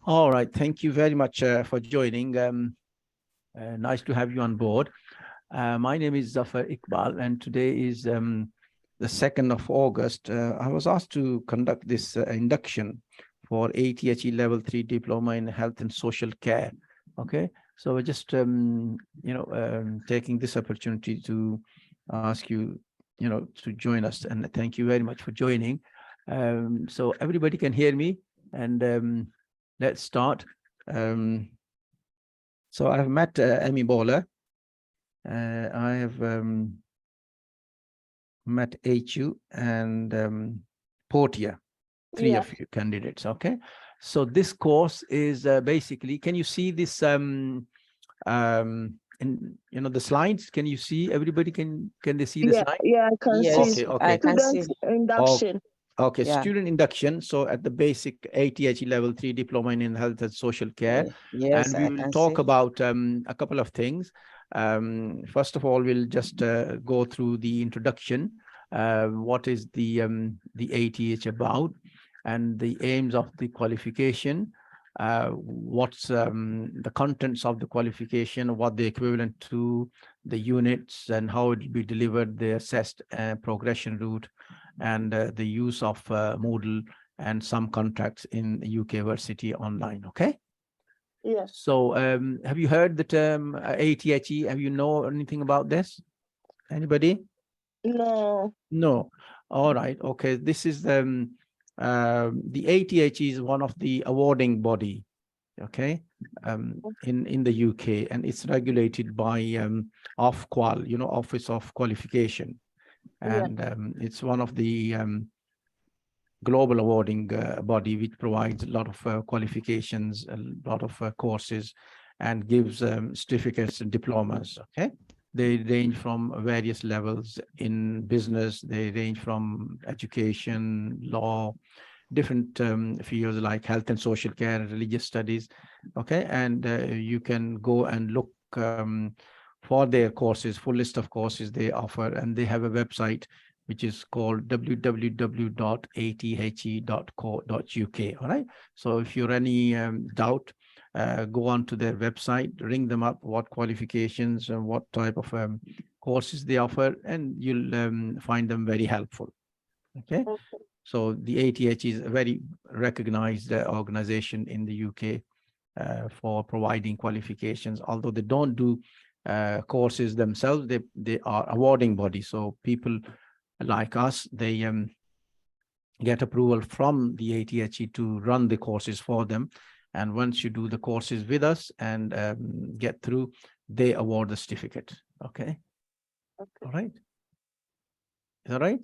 All right. Thank you very much for joining. Nice to have you on board. My name is Zafar Iqbal, and today is the 2nd of August. I was asked to conduct this induction for ATHE Level 3 Diploma in Health and Social Care. Okay. So we're just, taking this opportunity to ask you, to join us. And thank you very much for joining. So everybody can hear me, and let's start. So I've met Amy Bowler. I have met HU and Portia, three of you candidates. Okay. So this course is basically, can you see this in the slides? Can you see, everybody can they see the slide? Yeah, I can see. Okay. I can see. Induction. Okay, student induction. So at the basic ATHE Level 3 Diploma in Health and Social Care. Yes, and we will talk about a couple of things. First of all, we'll just go through the introduction. What is the ATH about, and the aims of the qualification, what's the contents of the qualification, what the equivalent to, the units and how it will be delivered, the assessed progression route, and the use of Moodle and some contracts in UK Versity Online. Okay. Yes. So have you heard the term ATHE? Have you know anything about this? Anybody? No. No. All right. Okay. This is the ATHE is one of the awarding body. Okay. In the UK, and it's regulated by Ofqual, Office of Qualification. And it's one of the global awarding body which provides a lot of qualifications, a lot of courses, and gives certificates and diplomas. Okay. They range from various levels in business. They range from education, law, different fields like health and social care, religious studies. Okay. And you can go and look for their courses, full list of courses they offer, and they have a website which is called www.athe.co.uk. All right. So if you're any doubt, go on to their website, ring them up, what qualifications and what type of courses they offer, and you'll find them very helpful. Okay. So the ATH is a very recognized organization in the UK for providing qualifications. Although they don't do courses themselves, they are awarding body. So people like us, they get approval from the ATHE to run the courses for them. And once you do the courses with us and get through, they award the certificate. Okay. All right. Is that right?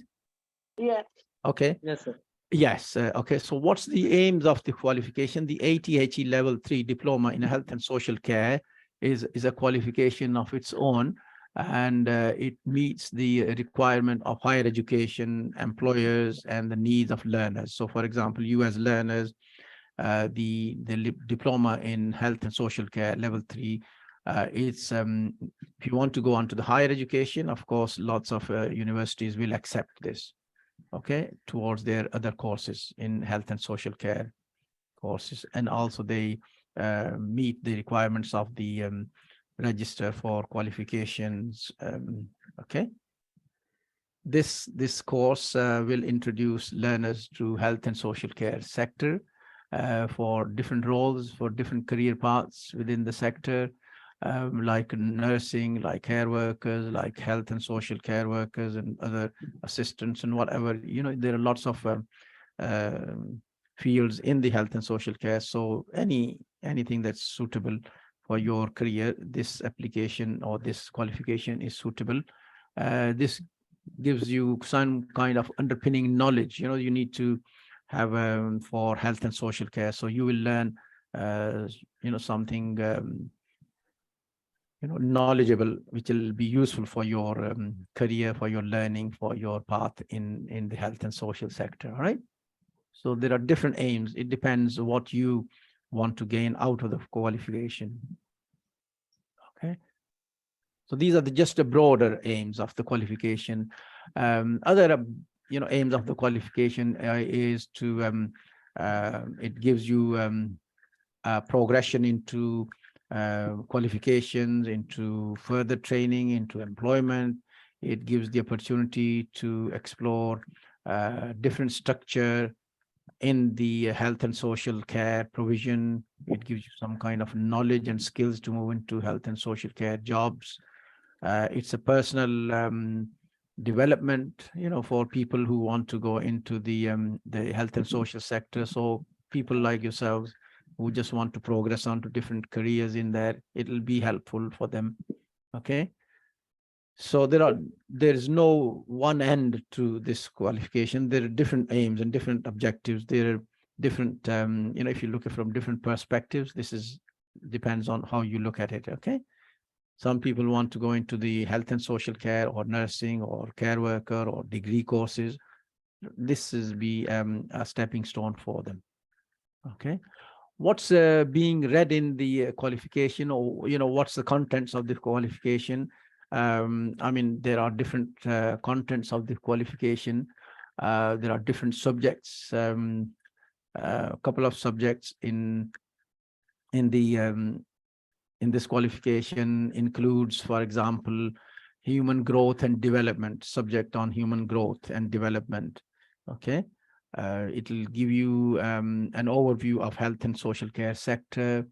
Yeah. Okay. Yes, sir. Yes. Okay. So what's the aims of the qualification? The ATHE Level 3 Diploma in Health and Social Care is a qualification of its own, and it meets the requirement of higher education, employers, and the needs of learners. So for example, you as learners, the Diploma in Health and Social Care Level 3, it's if you want to go on to the higher education, of course, lots of universities will accept this. Okay, towards their other courses in health and social care courses, and also they meet the requirements of the register for qualifications. Okay, this course will introduce learners to health and social care sector for different roles, for different career paths within the sector, like nursing, like care workers, like health and social care workers, and other assistants and whatever. There are lots of fields in the health and social care. So anything that's suitable for your career, this application or this qualification is suitable. This gives you some kind of underpinning knowledge, you need to have for health and social care. So you will learn, something knowledgeable, which will be useful for your career, for your learning, for your path in the health and social sector. All right. So there are different aims. It depends what you want to gain out of the qualification. Okay. So these are just the broader aims of the qualification. Other aims of the qualification is to It gives you progression into qualifications, into further training, into employment. It gives the opportunity to explore different structure in the health and social care provision. It gives you some kind of knowledge and skills to move into health and social care jobs. It's a personal development, for people who want to go into the health and social sector. So people like yourselves who just want to progress onto different careers in there, it'll be helpful for them. Okay. So there's no one end to this qualification. There are different aims and different objectives. There are different, if you look at from different perspectives, depends on how you look at it. Okay. Some people want to go into the health and social care or nursing or care worker or degree courses. This is a stepping stone for them. Okay. What's being read in the qualification, or what's the contents of the qualification? There are different contents of the qualification. There are different subjects. A couple of subjects in this qualification includes, for example, human growth and development, subject on human growth and development. Okay. It will give you an overview of health and social care sector.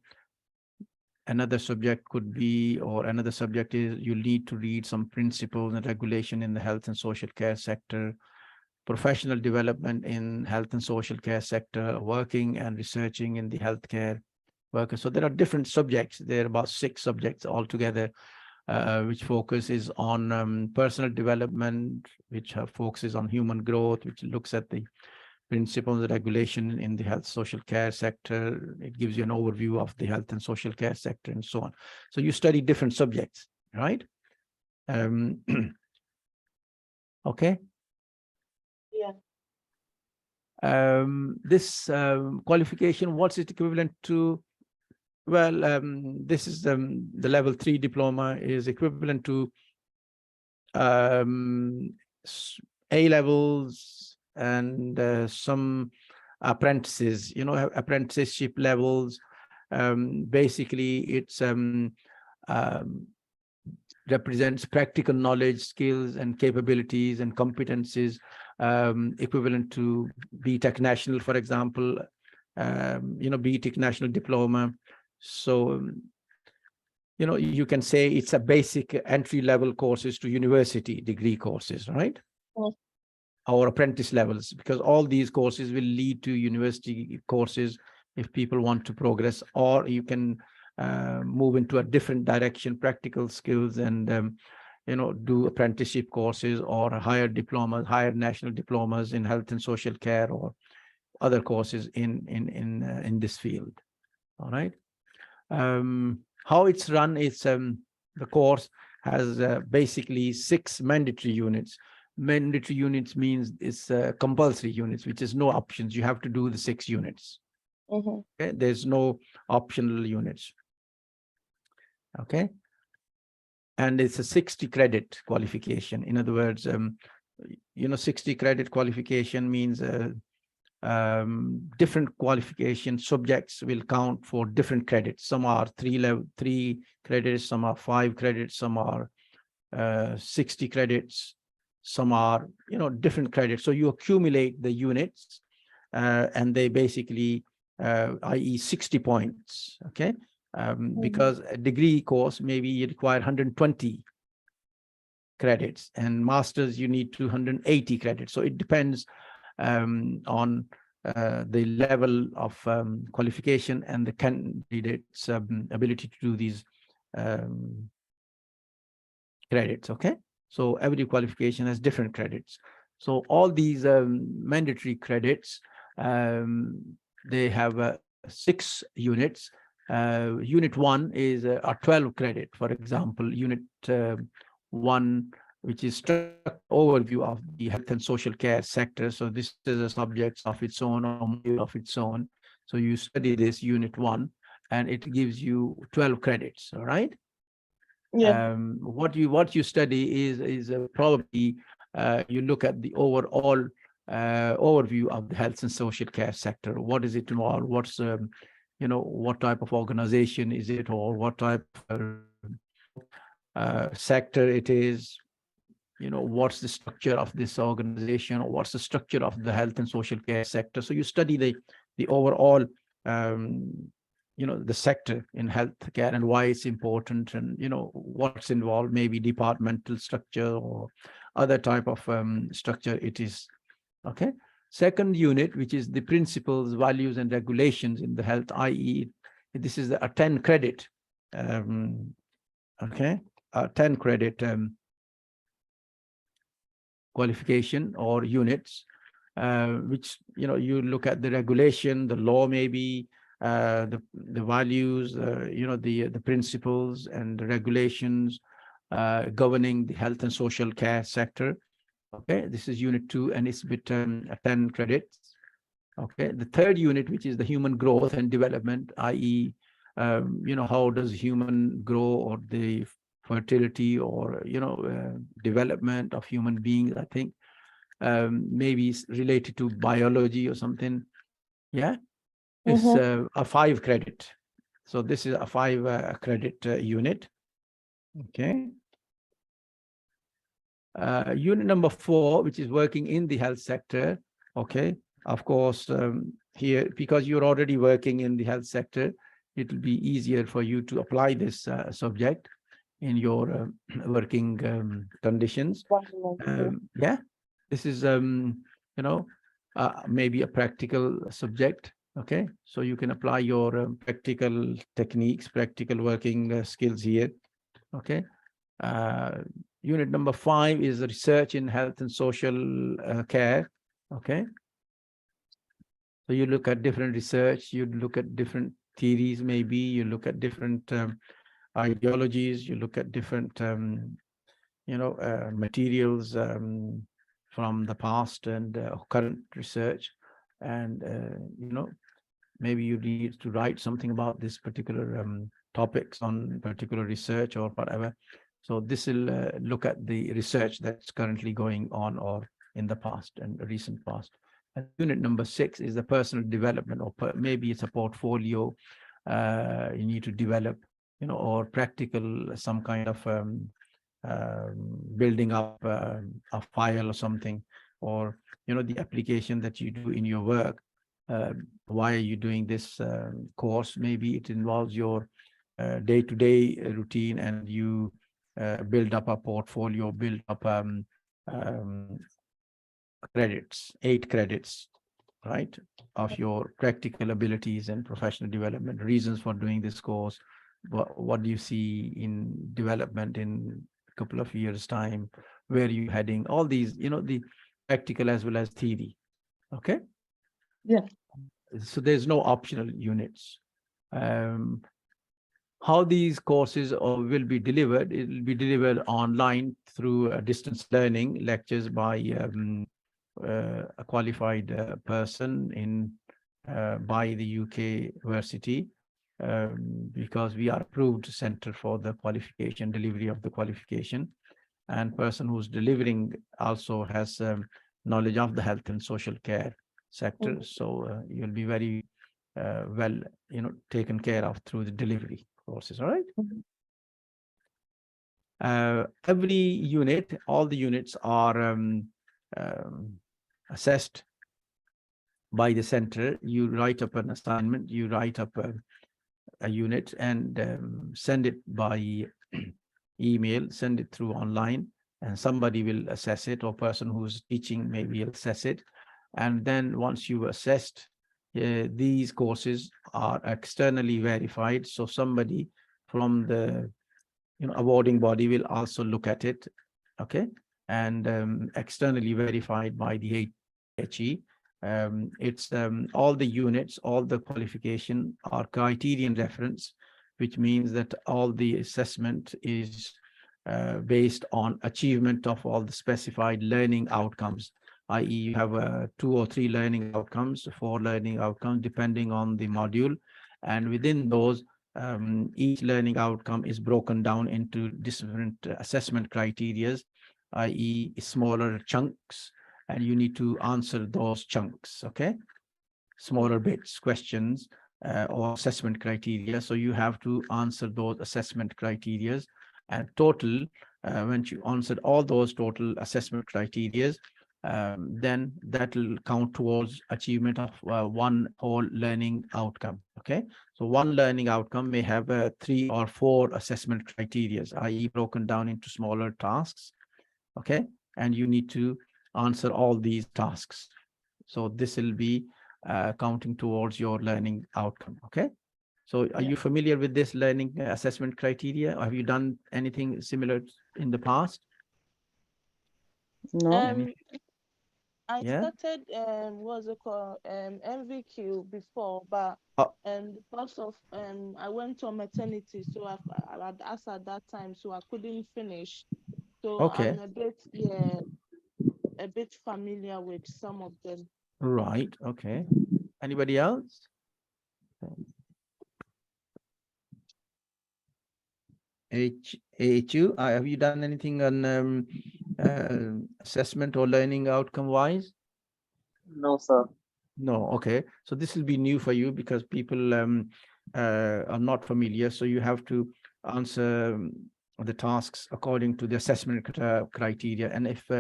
Another subject could be, or another subject is, you need to read some principles and regulation in the health and social care sector, professional development in health and social care sector, working and researching in the healthcare worker. So there are different subjects. There are about 6 subjects altogether, which focuses on personal development, which focuses on human growth, which looks at the principles and regulation in the health social care sector. It gives you an overview of the health and social care sector and so on. So you study different subjects, right? Okay. Yeah. This qualification, what's it equivalent to? Well, this is the level 3 diploma is equivalent to A levels and some apprentices, apprenticeship levels. Basically, it's represents practical knowledge, skills, and capabilities and competencies equivalent to BTech National, for example, BTech National Diploma. So, you can say it's a basic entry-level courses to university degree courses, right? Yes. Or apprentice levels, because all these courses will lead to university courses if people want to progress, or you can move into a different direction, practical skills, and do apprenticeship courses or higher diplomas, higher national diplomas in health and social care, or other courses in this field. All right. How it's run is the course has basically 6 mandatory units. Mandatory units means it's compulsory units, which is no options. You have to do the 6 units. Mm-hmm. Okay, there's no optional units. Okay, and it's a 60 credit qualification. In other words, 60 credit qualification means different qualification subjects will count for different credits. Some are 3 credits, some are 5 credits, some are 60 credits, some are different credits. So you accumulate the units and they basically i.e. 60 points. Okay. Because a degree course, maybe you require 120 credits, and masters you need 280 credits. So it depends on the level of qualification and the candidate's ability to do these credits. Okay, so every qualification has different credits. So all these mandatory credits, they have 6 units. Unit 1 is a 12 credit. For example, unit 1, which is overview of the health and social care sector. So this is a subject of its own or module of its own. So you study this unit 1, and it gives you 12 credits. All right. Yeah. What you study is probably you look at the overall overview of the health and social care sector. What does it involve? What's, what type of organization is it, or what type of sector it is? What's the structure of this organization, or what's the structure of the health and social care sector? So you study the overall, the sector in healthcare and why it's important, and what's involved, maybe departmental structure or other type of structure it is. Okay. Second unit, which is the principles, values, and regulations in the health, i.e., this is a 10 credit. Okay, a 10 credit qualification or units, which you look at the regulation, the law, maybe the values, the principles and the regulations governing the health and social care sector. Okay, this is unit 2, and it's with 10 credits. Okay, the third unit, which is the human growth and development, i.e., how does human grow, or the fertility, or development of human beings. I think maybe it's related to biology or something. Yeah, it's a 5 credit. So this is a 5 credit unit. Okay. Unit number 4, which is working in the health sector. Okay, of course, here, because you're already working in the health sector, it will be easier for you to apply this subject in your working conditions. Yeah, this is maybe a practical subject. Okay, so you can apply your practical techniques, practical working skills here. Okay. Unit number 5 is research in health and social care. Okay, so you look at different research, you look at different theories, maybe you look at different ideologies, you look at different materials from the past and current research, and maybe you need to write something about this particular topics on particular research or whatever. So this will look at the research that's currently going on or in the past and recent past. And unit number 6 is the personal development, or maybe it's a portfolio you need to develop, or practical, some kind of building up a file or something, or the application that you do in your work. Why are you doing this course? Maybe it involves your day-to-day routine, and you build up a portfolio, build up credits, 8 credits, right, of your practical abilities and professional development, reasons for doing this course. What do you see in development in a couple of years' time? Where are you heading? All these, the practical as well as theory. Okay. Yeah. So there's no optional units. How these courses will be delivered? It will be delivered online through distance learning lectures by a qualified person by the UK Versity, because we are approved center for the qualification, delivery of the qualification, and person who's delivering also has knowledge of the health and social care sector. So you'll be very well, taken care of through the delivery courses. All right. Every unit, all the units are assessed by the center. You write up an assignment, you write up a unit, and send it by email, send it through online, and somebody will assess it, or person who's teaching maybe will assess it. And then once you've assessed, these courses are externally verified. So somebody from the awarding body will also look at it. Okay, and externally verified by the ATHE. It's all the units, all the qualification are criterion reference, which means that all the assessment is based on achievement of all the specified learning outcomes, i.e. you have 2 or 3 learning outcomes, 4 learning outcomes, depending on the module. And within those, each learning outcome is broken down into different assessment criteria, i.e. smaller chunks, and you need to answer those chunks, okay? Smaller bits, questions, or assessment criteria. So you have to answer those assessment criteria, and total, when you answered all those total assessment criteria, then that will count towards achievement of one whole learning outcome, okay? So one learning outcome may have 3 or 4 assessment criteria, i.e. broken down into smaller tasks, okay? And you need to answer all these tasks. So this will be counting towards your learning outcome, okay? So are you familiar with this learning assessment criteria? Have you done anything similar in the past? No. I Yeah. started what's it called MVQ before, but because of I went on maternity, so I had asked at that time, so I couldn't finish. So Okay. I'm a bit familiar with some of them. Right. Okay. Anybody else? AHU, have you done anything on assessment or learning outcome wise? No, sir. No. Okay. So this will be new for you because people are not familiar. So you have to answer the tasks according to the assessment criteria. And if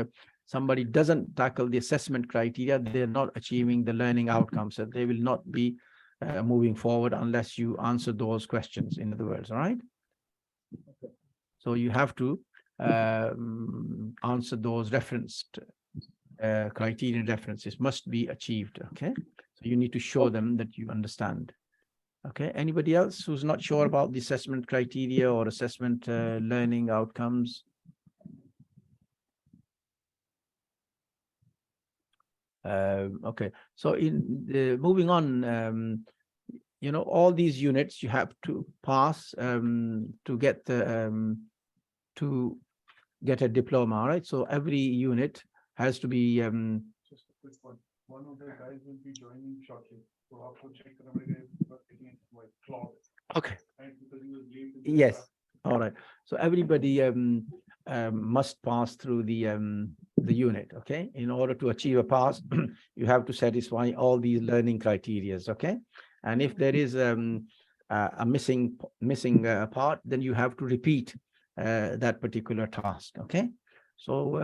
somebody doesn't tackle the assessment criteria, they're not achieving the learning outcomes. So they will not be moving forward unless you answer those questions, in other words, all right? Okay. So you have to answer those referenced criterion references must be achieved, okay? So you need to show them that you understand. Okay, anybody else who's not sure about the assessment criteria or assessment learning outcomes? Okay, so in the moving on, you know, all these units you have to pass to get the to get a diploma, all right? So every unit has to be just a quick one. One of the guys will be joining shortly. So आपको check करना पड़ेगा okay. Right, because he was late in the Yes. class. All right. So everybody must pass through the unit, okay? In order to achieve a pass, you have to satisfy all these learning criterias, okay? And if there is a missing part, then you have to repeat that particular task, okay? So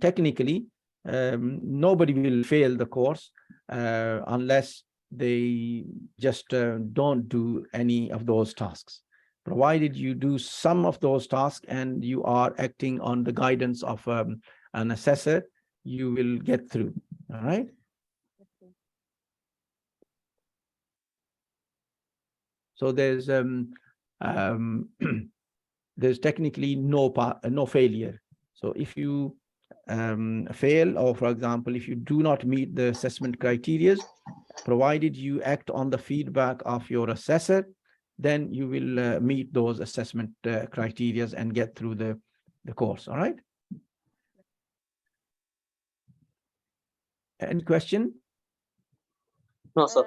technically, nobody will fail the course unless they just don't do any of those tasks. Provided you do some of those tasks and you are acting on the guidance of an assessor, you will get through, all right? Okay. So there's there's technically no failure. So if you fail, or for example, if you do not meet the assessment criteria, provided you act on the feedback of your assessor, then you will meet those assessment criteria and get through the course, all right? Any question? No, sir.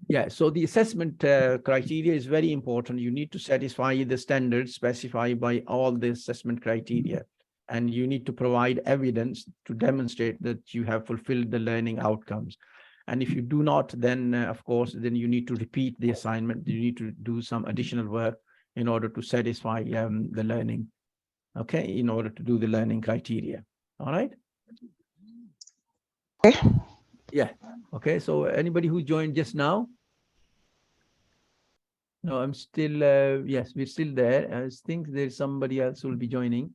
Yeah, so the assessment criteria is very important. You need to satisfy the standards specified by all the assessment criteria. And you need to provide evidence to demonstrate that you have fulfilled the learning outcomes. And if you do not, then of course, then you need to repeat the assignment. You need to do some additional work in order to satisfy the learning, okay, in order to do the learning criteria. All right? Okay. Yeah. Okay, so anybody who joined just now? No, I'm still, yes, we're still there. I think there's somebody else who will be joining.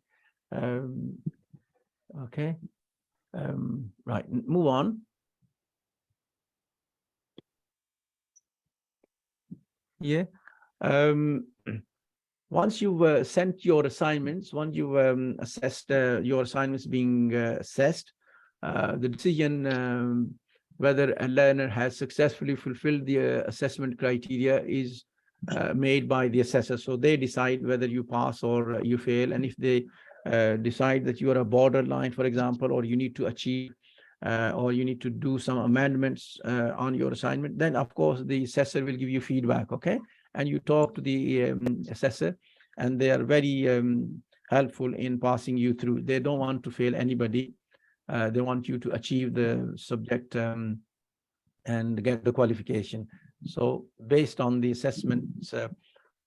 Okay. Right, move on. Yeah. Once you've sent your assignments, once you've assessed your assignments being assessed, the decision whether a learner has successfully fulfilled the assessment criteria is made by the assessor. So they decide whether you pass or you fail. And if they decide that you are a borderline, for example, or you need to achieve or you need to do some amendments on your assignment, then of course the assessor will give you feedback, okay? And you talk to the assessor, and they are very helpful in passing you through. They don't want to fail anybody. They want you to achieve the subject and get the qualification. So based on the assessments,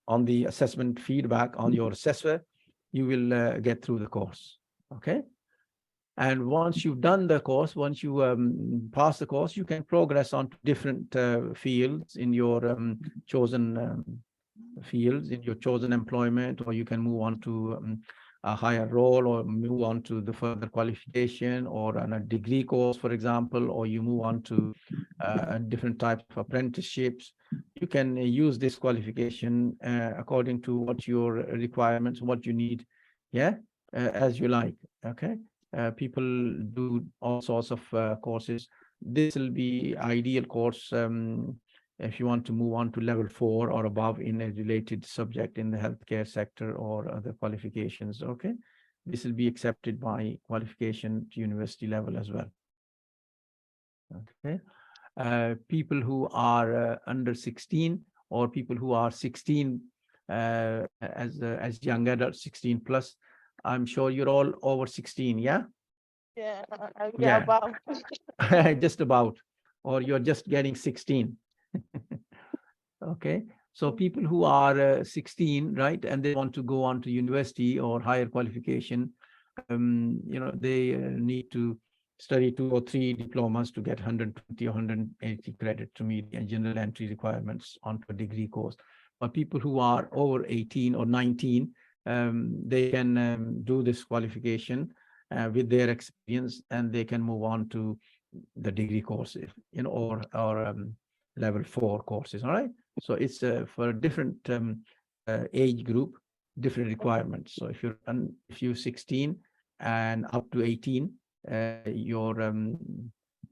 on the assessment feedback on your assessor, you will get through the course. Okay. And once you've done the course, once you pass the course, you can progress on to different fields in your chosen fields, in your chosen employment, or you can move on to a higher role, or move on to the further qualification, or on a degree course, for example, or you move on to different types of apprenticeships. You can use this qualification according to what your requirements, what you need, yeah, as you like. Okay. People do all sorts of courses. This will be ideal course if you want to move on to level 4 or above in a related subject in the healthcare sector or other qualifications. Okay, this will be accepted by qualification to university level as well. Okay, people who are under 16, or people who are 16 as young adults, 16 plus. I'm sure you're all over 16, yeah? Yeah, Yeah. about. Just about, or you're just getting 16. Okay, so people who are 16, right, and they want to go on to university or higher qualification, you know, they need to study 2 or 3 diplomas to get 120 or 180 credit to meet the general entry requirements onto a degree course. But people who are over 18 or 19, they can do this qualification with their experience, and they can move on to the degree courses, you know, or level 4 courses. All right. So it's for a different age group, different requirements. So if you're 16 and up to 18, your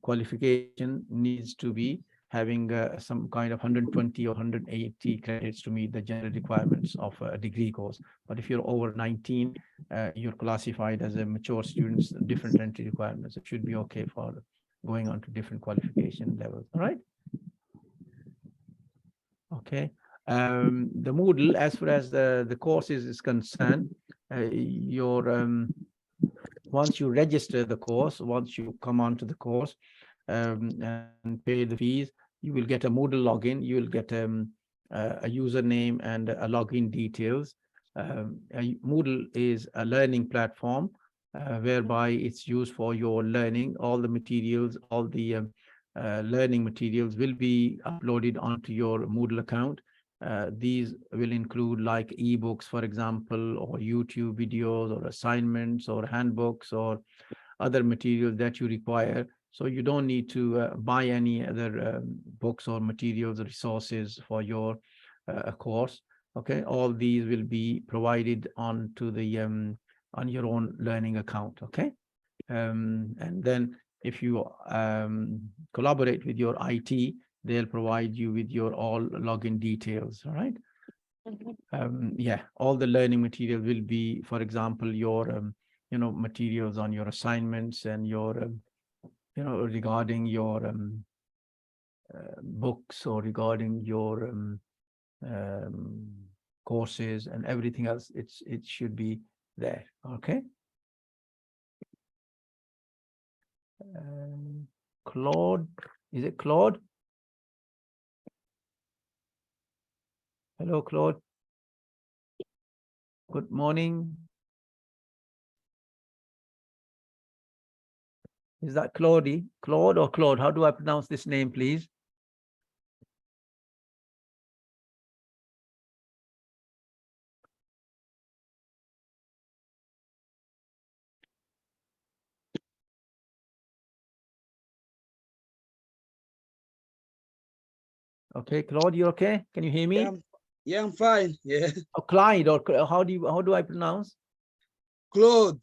qualification needs to be having some kind of 120 or 180 credits to meet the general requirements of a degree course. But if you're over 19, you're classified as a mature student, different entry requirements. It should be okay for going on to different qualification levels. All right. Okay. The Moodle, as far as the courses is concerned, once you register the course, once you come onto the course and pay the fees, you will get a Moodle login. You will get a username and a login details. Moodle is a learning platform whereby it's used for your learning. All the materials, all the learning materials will be uploaded onto your Moodle account. These will include like ebooks, for example, or YouTube videos, or assignments, or handbooks, or other materials that you require. So you don't need to buy any other books or materials or resources for your course. Okay, all these will be provided onto the on your own learning account. Okay, and then if you collaborate with your IT, they'll provide you with your all login details. All right. Yeah, all the learning material will be, for example, your you know, materials on your assignments and your you know, regarding your books, or regarding your courses and everything else. It should be there. Okay. Claude, is it Claude? Hello, Claude. Good morning. Is that Claude? Claude or Claude? How do I pronounce this name, please? Okay, Claude, you okay? Can you hear me? Yeah, I'm fine. Yeah. Oh, Clyde, or how do I pronounce? Claude.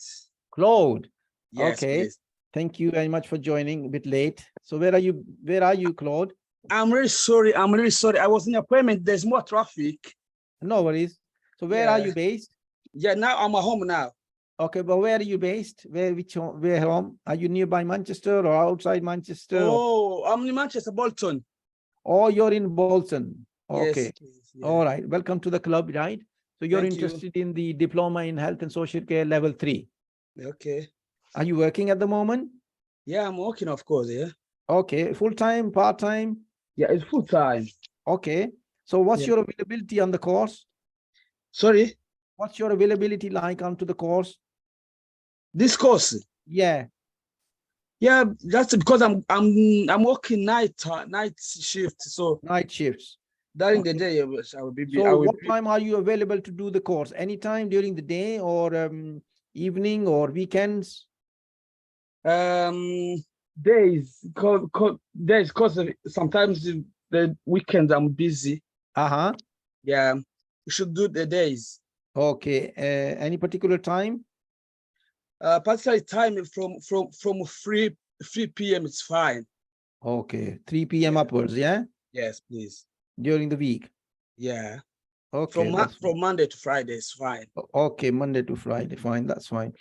Claude. Yes, Okay. please. Thank you very much for joining a bit late. So where are you? Where are you, Claude? I'm really sorry. I'm really sorry. I was in an appointment. There's more traffic. No worries. So where are you based? Yeah, now I'm at home now. Okay, but where are you based? Where home? Are you nearby Manchester or outside Manchester? Oh, I'm in Manchester, Bolton. Oh, you're in Bolton. Okay. Yes, please. Yeah. All right. Welcome to the club, right? So you're Thank you. interested in the Diploma in Health and Social Care level 3. Okay. Are you working at the moment? Yeah, I'm working, of course. Yeah. Okay, full-time, part-time? Yeah, it's full time. Okay. So what's Yeah. your availability on the course? Sorry, What's your availability like onto the course? this course. Yeah. Yeah, that's because I'm working night shift. So Night shifts. during the Okay. day, I will be. So what time are you available to do the course? Anytime during the day or evening or weekends? Days, days, because sometimes the weekends I'm busy. Uh-huh. Yeah, we should do the days. Okay. Any particular time? Particularly time from 3 p.m. It's fine. Okay. 3 p.m. Yeah. upwards, yeah? Yes, please. During the week. Yeah. Okay. From Monday to Friday is fine. Okay, Monday to Friday. Fine, that's fine.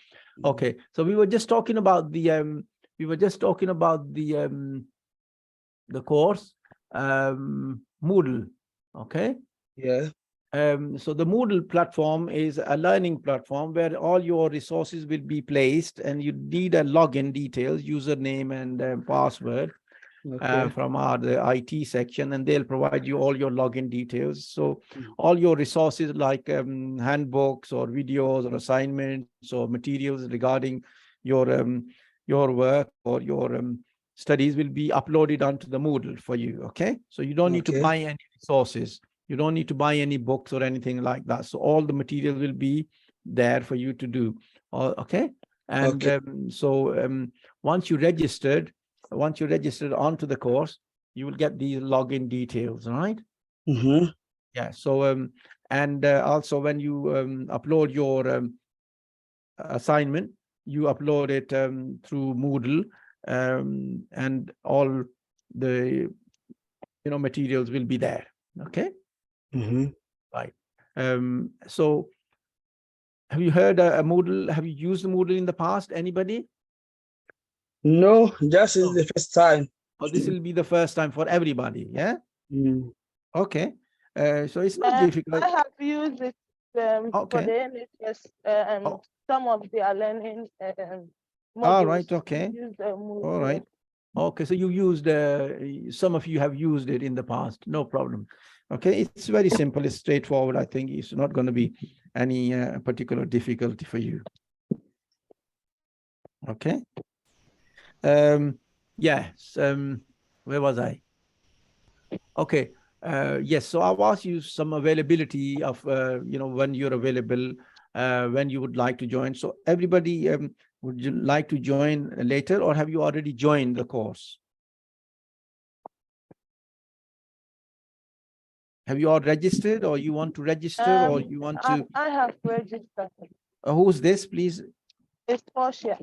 Okay. So we were just talking about the course, Moodle. Okay. Yeah. So the Moodle platform is a learning platform where all your resources will be placed, and you need a login details, username and password from the IT section, and they'll provide you all your login details. So all your resources like handbooks or videos or assignments or materials regarding your work or your studies will be uploaded onto the Moodle for you. Okay. So you don't need to buy any resources. You don't need to buy any books or anything like that. So all the material will be there for you to do. Okay. And once you registered onto the course, you will get these login details, right? Yeah. So also when you upload your assignment, you upload it through Moodle, and all the materials will be there. Okay. Right. So have you heard a Moodle? Have you used the Moodle in the past? Anybody? No, just is the first time. Oh, this will be the first time for everybody. Yeah. Okay. So it's not difficult. I have used it for the NHS. Some of their learning modules. All right. Okay. All All right. Okay. So you used, some of you have used it in the past. No problem. Okay. It's very simple. It's straightforward. I think it's not going to be any particular difficulty for you. Okay. Yes. Where was I? Okay. Yes. So I've asked you some availability of, when you're available, when you would like to join. So everybody, would you like to join later, or have you already joined the course? Have you all registered, or you want to register, or you want to? I have registered. Who's this, please? It's Portia.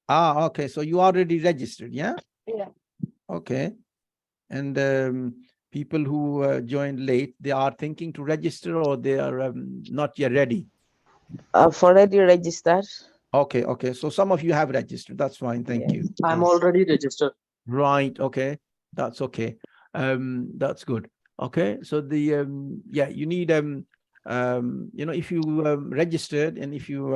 Ah, okay. So you already registered, yeah? Yeah. Okay. And people who joined late, they are thinking to register, or they are not yet ready? I've already registered. Okay, okay. So some of you have registered. That's fine. Thank you. I'm already registered. Right. Okay. That's okay. That's good. Okay. So the you need if you registered, and if you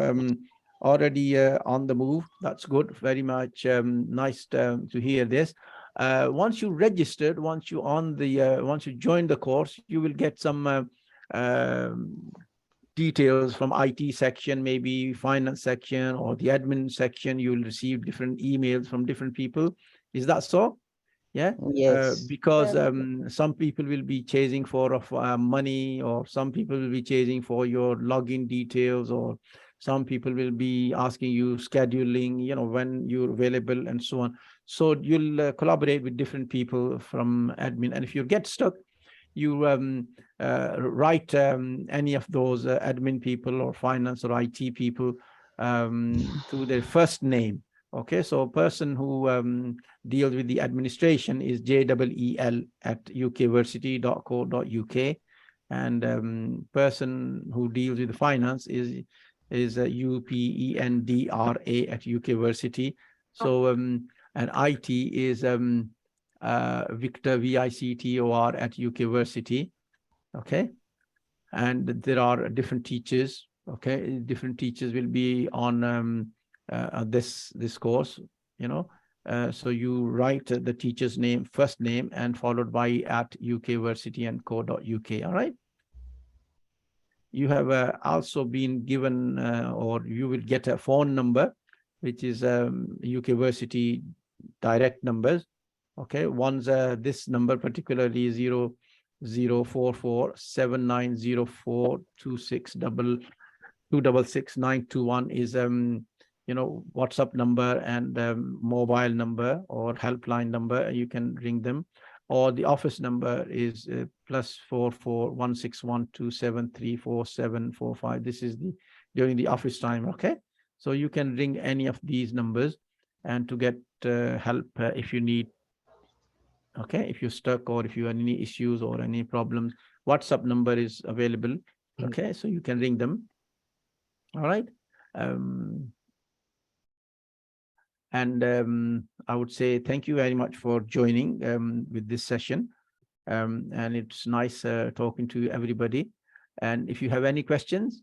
already on the move, that's good. Very much nice to hear this. Once you registered, once you join the course, you will get some details from IT section, maybe finance section or the admin section. You will receive different emails from different people. Is that so? Yeah. Yes. Because some people will be chasing for money, or some people will be chasing for your login details, or some people will be asking you scheduling, when you're available and so on. So you'll collaborate with different people from admin. And if you get stuck, you write any of those admin people or finance or IT people to their first name. Okay, so a person who deals with the administration is JEEL@ukversity.co.uk, and person who deals with the finance is UPENDRA@ukversity. So and IT is Victor VICTOR@ukversity. Okay, and there are different teachers. Okay, different teachers will be on this course, you know. So you write the teacher's name, first name, and followed by @ukversity.co.uk. All right. You have also been given, or you will get a phone number, which is UK Versity direct numbers. Okay, one's this number particularly 004479042622666921 is you know, WhatsApp number and mobile number or helpline number. You can ring them, or the office number is +441612734745. This is the during the office time. Okay, so you can ring any of these numbers and to get help if you need. Okay, if you're stuck or if you have any issues or any problems, WhatsApp number is available. Okay, so you can ring them. All right. And I would say thank you very much for joining with this session. And it's nice talking to everybody. And if you have any questions,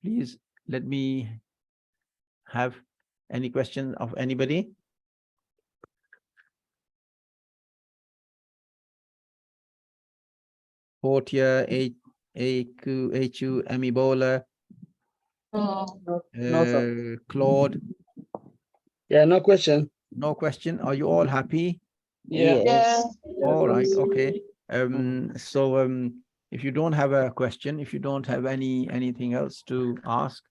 please let me have any question of anybody. Portia, HU, Emibola, No, sir. Claude. Yeah, no question. No question. Are you all happy? Yeah. Yeah. All right. Okay. So if you don't have a question, if you don't have anything else to ask,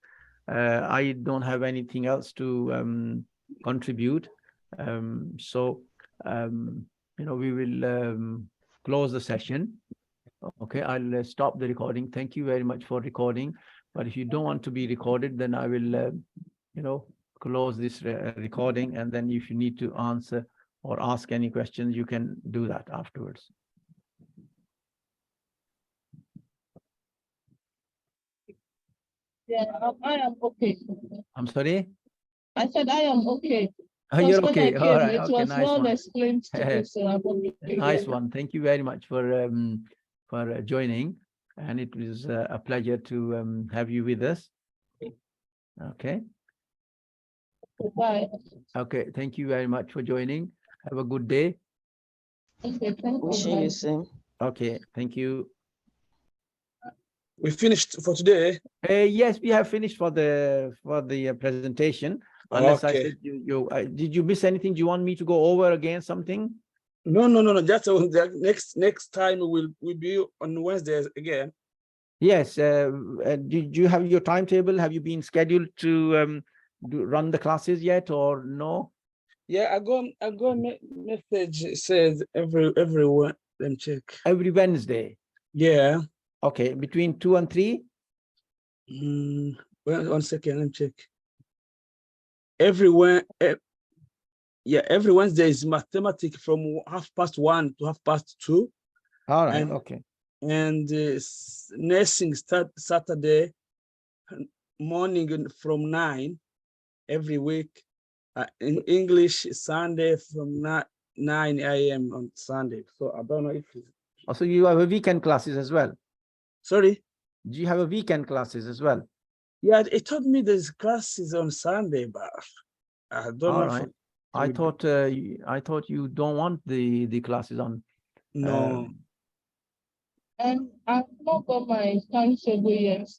I don't have anything else to contribute. So you know, we will close the session. Okay, I'll stop the recording. Thank you very much for recording. But if you don't want to be recorded, then I will, you know, close this recording. And then if you need to answer or ask any questions, you can do that afterwards. Yeah, I am okay. I'm sorry? I said I am okay. Oh, you're Because when okay. I All came, right. it Okay, was nice well one. explained to me, so I'm okay. Nice one. Thank you very much for joining. And it was a pleasure to have you with us. Okay. Bye. Okay. Thank you very much for joining. Have a good day. Okay, thank you. Wishing you same. Okay. Thank you. We finished for today. Yes, we have finished for the presentation. Unless I Okay. said did you miss anything? Do you want me to go over again something? No. That's next time we'll be on Wednesdays again. Yes. Did you have your timetable? Have you been scheduled to run the classes yet or no? Yeah, I got message says everyone. Let me check. Every Wednesday. Yeah. Okay, between 2 and 3. Well, 1 second. Let me check. Everywhere. Yeah, every Wednesday is mathematics from 1:30 to 2:30. All right. And, okay. And nursing start Saturday morning from 9 every week. In English Sunday from 9 a.m. on Sunday. So I don't know if. Also, you have a weekend classes as well. Sorry. Do you have a weekend classes as well? Yeah, it told me there's classes on Sunday, but I don't know. All right. I thought you don't want the classes on. No. And I've not got my timetable yet,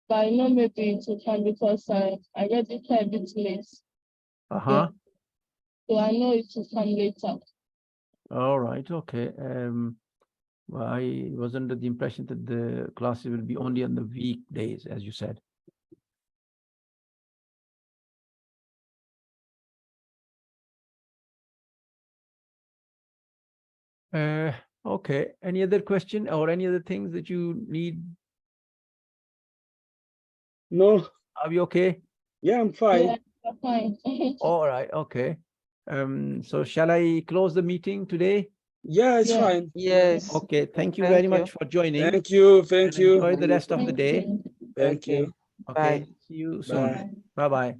but I know maybe it will come because I read it a bit late. Uh-huh. So I know it will come later. All right. Okay. Well, I was under the impression that the classes will be only on the weekdays, as you said. Okay. Any other question or any other things that you need? No. Are you okay? Yeah, I'm fine. Yeah, I'm fine. All right. Okay. So shall I close the meeting today? Yeah, it's Yeah. fine. Yes. Okay. Thank you very much for joining. Thank you. And enjoy the rest of the day. Thank you. Okay. Bye. See you soon. Bye. Bye-bye.